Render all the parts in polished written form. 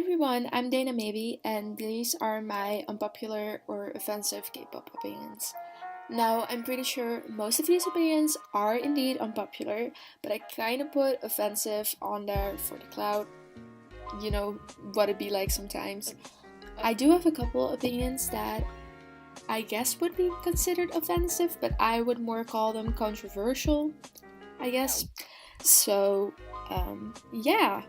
everyone, I'm Dana Maybe, and these are my unpopular or offensive K-pop opinions. Now, I'm pretty sure most of these opinions are indeed unpopular, but I kind of put offensive on there for the cloud. You know what it be like sometimes. I do have a couple opinions that I guess would be considered offensive, but I would more call them controversial, I guess. So, yeah.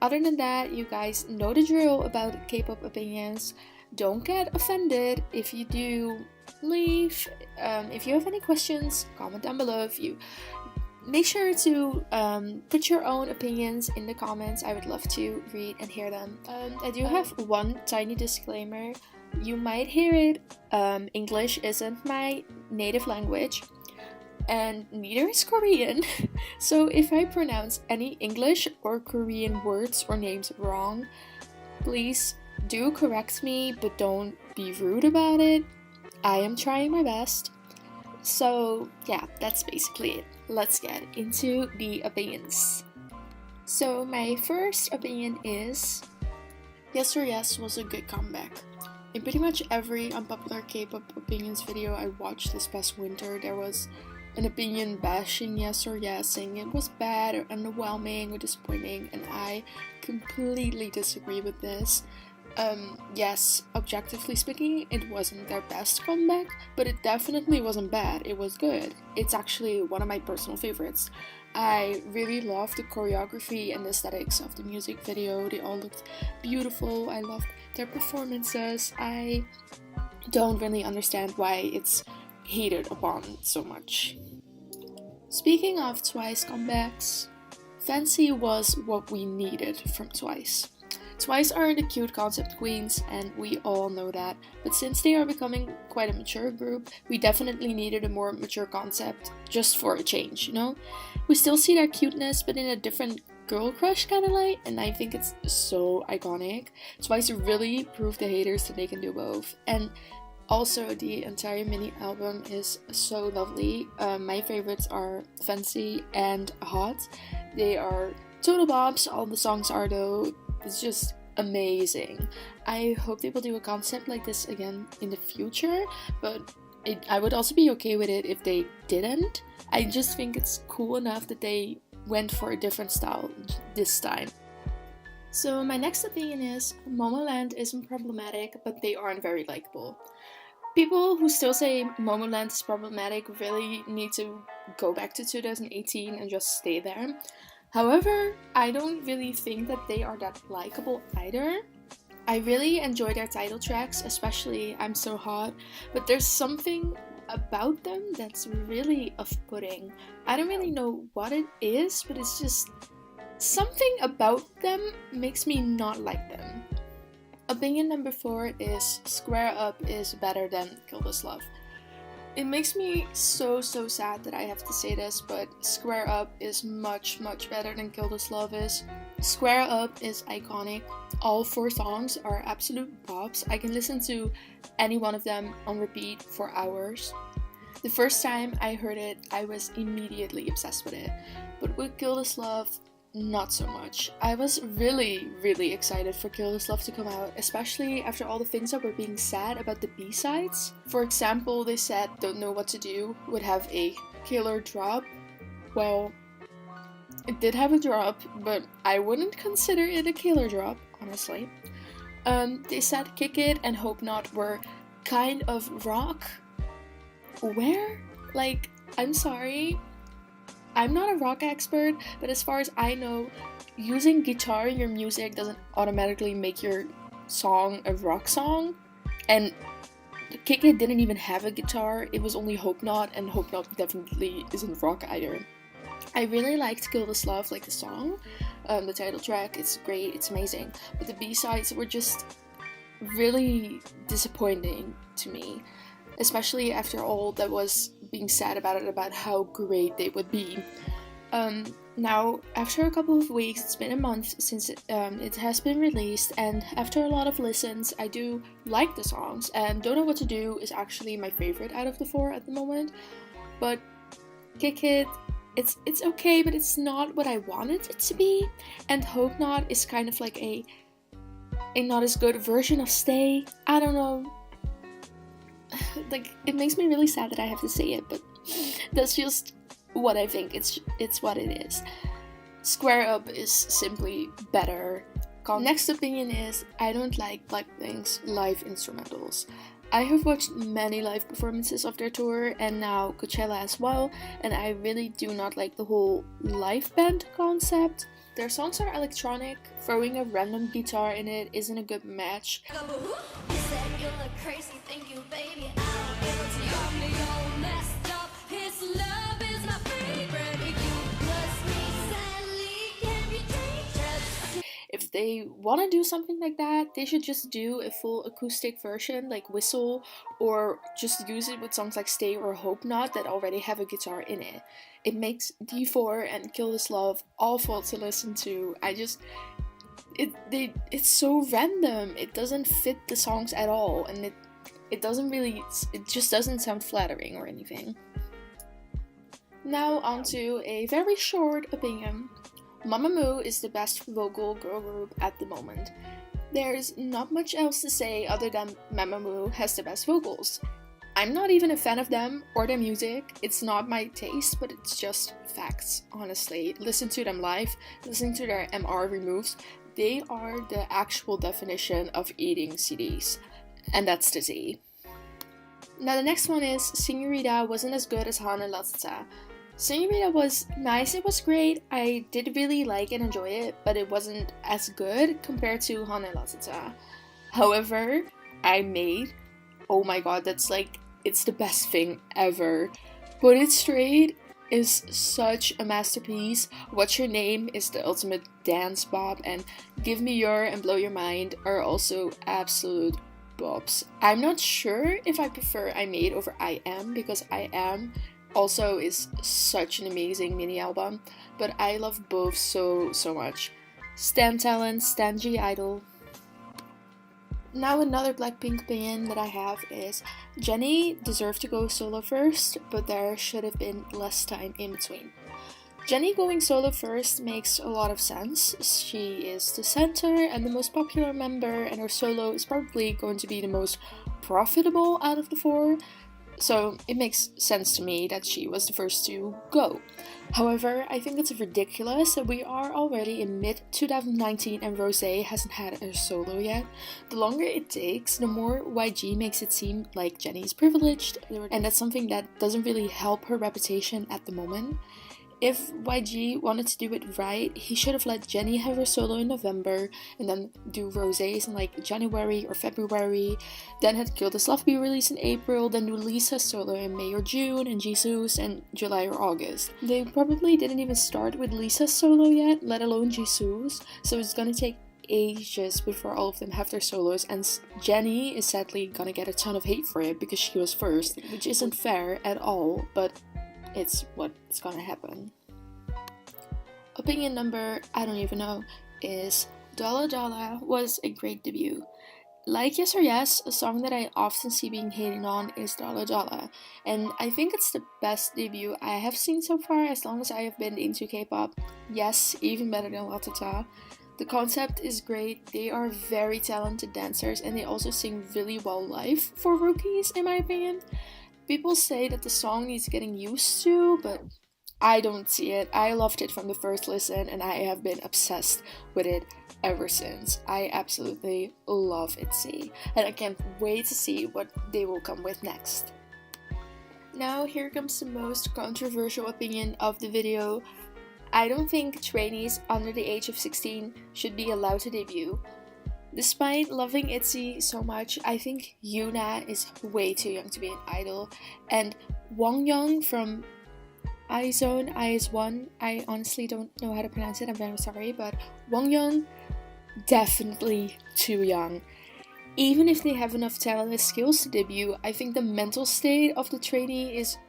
Other than that, you guys know the drill about K-pop opinions. Don't get offended. If you do, leave. If you have any questions, comment down below. If you make sure to put your own opinions in the comments. I would love to read and hear them. I do have one tiny disclaimer. You might hear it. English isn't my native language, and neither is Korean. So if I pronounce any English or Korean words or names wrong, please do correct me, but don't be rude about it. I am trying my best. So yeah, that's basically it. Let's get into the opinions. So my first opinion is Yes or Yes was a good comeback. In pretty much every unpopular K-pop opinions video I watched this past winter, there was an opinion bashing Yes or Yes, saying it was bad or underwhelming or disappointing, and I completely disagree with this. Yes, objectively speaking, it wasn't their best comeback, but it definitely wasn't bad. It was good. It's actually one of my personal favorites. I really loved the choreography and the aesthetics of the music video. They all looked beautiful. I loved their performances. I don't really understand why it's hated upon so much. Speaking of Twice comebacks, Fancy was what we needed from Twice. Twice are the cute concept queens, and we all know that, but since they are becoming quite a mature group, we definitely needed a more mature concept, just for a change, you know? We still see their cuteness, but in a different girl crush kind of light, and I think it's so iconic. Twice really proved the haters that they can do both, and also the entire mini album is so lovely. My favorites are Fancy and Hot. They are total bops, all the songs are though. It's just amazing. I hope they will do a concept like this again in the future, but I would also be okay with it if they didn't. I just think it's cool enough that they went for a different style this time. So my next opinion is Momoland isn't problematic, but they aren't very likable. People who still say Momoland is problematic really need to go back to 2018 and just stay there. However, I don't really think that they are that likable either. I really enjoy their title tracks, especially I'm So Hot, but there's something about them that's really off-putting. I don't really know what it is, but it's just something about them makes me not like them. Opinion number 4 is Square Up is better than Kill This Love. It makes me so sad that I have to say this, but Square Up is much better than Kill This Love is. Square Up is iconic. All 4 songs are absolute bops. I can listen to any one of them on repeat for hours. The first time I heard it, I was immediately obsessed with it. But with Kill This Love, not so much. I was really excited for Kill This Love to come out, especially after all the things that were being said about the B-sides. For example, they said Don't Know What to Do would have a killer drop. Well, it did have a drop, but I wouldn't consider it a killer drop, honestly. They said Kick It and Hope Not were kind of rock. Where? Like, I'm sorry, I'm not a rock expert, but as far as I know, using guitar in your music doesn't automatically make your song a rock song. And Kick It didn't even have a guitar, it was only Hope Not, and Hope Not definitely isn't rock either. I really liked Kill This Love, like the song, the title track, it's great, it's amazing. But the B-sides were just really disappointing to me. Especially after all that was being said about it, about how great they would be. Now, after a couple of weeks, it's been a month since it has been released, and after a lot of listens, I do like the songs, and Don't Know What to Do is actually my favorite out of the 4 at the moment. But Kick It, it's okay, but it's not what I wanted it to be, and Hope Not is kind of like a a not as good version of Stay. I don't know. Like, it makes me really sad that I have to say it, but that's just what I think. It's what it is. Square Up is simply better. Next opinion is, I don't like Blackpink's live instrumentals. I have watched many live performances of their tour and now Coachella as well, and I really do not like the whole live band concept. Their songs are electronic, throwing a random guitar in it isn't a good match. If they want to do something like that, they should just do a full acoustic version, like Whistle, or just use it with songs like Stay or Hope Not that already have a guitar in it. It makes D4 and Kill This Love awful to listen to. It's so random. It doesn't fit the songs at all, and it just doesn't sound flattering or anything. Now on to a very short opinion. Mamamoo is the best vocal girl group at the moment. There's not much else to say other than Mamamoo has the best vocals. I'm not even a fan of them or their music. It's not my taste, but it's just facts, honestly. Listen to them live, listen to their MR removes. They are the actual definition of eating CDs. And that's the Z. Now the next one is Senorita wasn't as good as Hann and Latata. Senorita was nice, it was great, I did really like and enjoy it, but it wasn't as good compared to Hann and Latata. However, I made, oh my god, it's the best thing ever. Put It Straight is such a masterpiece. What's Your Name is the ultimate dance bop, and Give Me Your and Blow Your Mind are also absolute bops. I'm not sure if I prefer I Made over I Am, because I Am also is such an amazing mini album, but I love both so much. Stan Talent, Stan G Idol. Now another Blackpink opinion that I have is Jennie deserved to go solo first, but there should have been less time in between. Jennie going solo first makes a lot of sense. She is the center and the most popular member, and her solo is probably going to be the most profitable out of the four. So it makes sense to me that she was the first to go. However, I think it's ridiculous that we are already in mid-2019 and Rosé hasn't had a solo yet. The longer it takes, the more YG makes it seem like Jennie's privileged, and that's something that doesn't really help her reputation at the moment. If YG wanted to do it right, he should have let Jennie have her solo in November and then do Rosés in like January or February, then had Kill This Love be released in April, then do Lisa's solo in May or June, and Jisoo's in July or August. They probably didn't even start with Lisa's solo yet, let alone Jisoo's, so it's gonna take ages before all of them have their solos, and Jennie is sadly gonna get a ton of hate for it because she was first, which isn't fair at all, but it's what's gonna happen. Opinion number, I don't even know, is Dollar Dollar was a great debut. Like Yes or Yes, a song that I often see being hated on is Dollar Dollar, and I think it's the best debut I have seen so far as long as I have been into K-pop. Yes, even better than Latata. The concept is great, they are very talented dancers, and they also sing really well live for rookies, in my opinion. People say that the song needs getting used to, but I don't see it. I loved it from the first listen, and I have been obsessed with it ever since. I absolutely love itzy, and I can't wait to see what they will come with next. Now here comes the most controversial opinion of the video. I don't think trainees under the age of 16 should be allowed to debut. Despite loving itzy so much, I think Yuna is way too young to be an idol, and Wongyong from izone, I honestly don't know how to pronounce it, I'm very sorry, but Wongyong, definitely too young. Even if they have enough talent and skills to debut, I think the mental state of the trainee is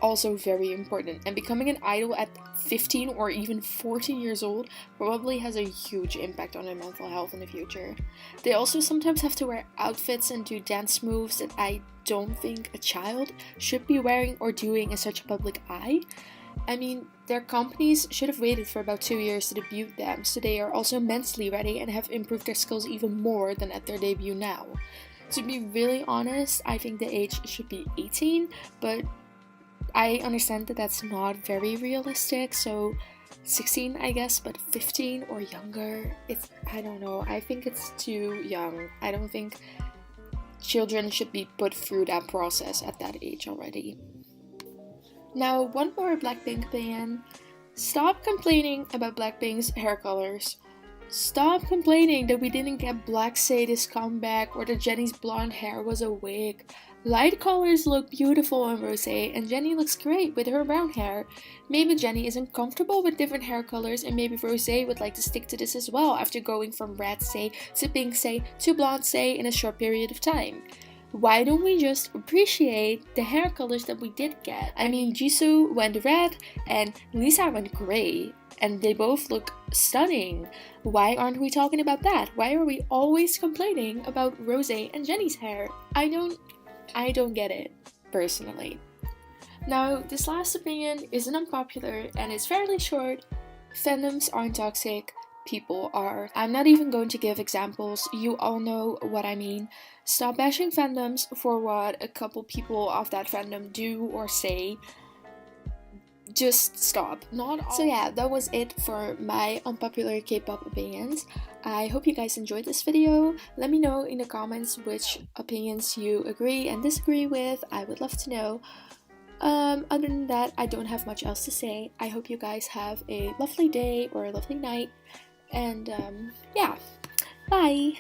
also very important, and becoming an idol at 15 or even 14 years old probably has a huge impact on their mental health in the future. They also sometimes have to wear outfits and do dance moves that I don't think a child should be wearing or doing in such a public eye. I mean, Their companies should have waited for about 2 years to debut them, so they are also mentally ready and have improved their skills even more than at their debut now. To be really honest, I think the age should be 18, but I understand that that's not very realistic, so 16 I guess, but 15 or younger, I don't know, I think it's too young. I don't think children should be put through that process at that age already. Now, one more Blackpink opinion. Stop complaining about Blackpink's hair colors. Stop complaining that we didn't get Black Sadie's comeback or that Jennie's blonde hair was a wig. Light colors look beautiful on Rosé and Jennie looks great with her brown hair. Maybe Jennie isn't comfortable with different hair colors and maybe Rosé would like to stick to this as well after going from red say to pink say to blonde say in a short period of time. Why don't we just appreciate the hair colors that we did get? I mean, Jisoo went red and Lisa went gray, and they both look stunning. Why aren't we talking about that? Why are we always complaining about Rosé and Jennie's hair? I don't get it, personally. Now, this last opinion is an unpopular and it's fairly short. Fandoms aren't toxic. People are. I'm not even going to give examples, you all know what I mean. Stop bashing fandoms for what a couple people of that fandom do or say. Just stop. Not all. So yeah, that was it for my unpopular K-pop opinions. I hope you guys enjoyed this video. Let me know in the comments which opinions you agree and disagree with. I would love to know. Other than that, I don't have much else to say. I hope you guys have a lovely day or a lovely night. And yeah, bye!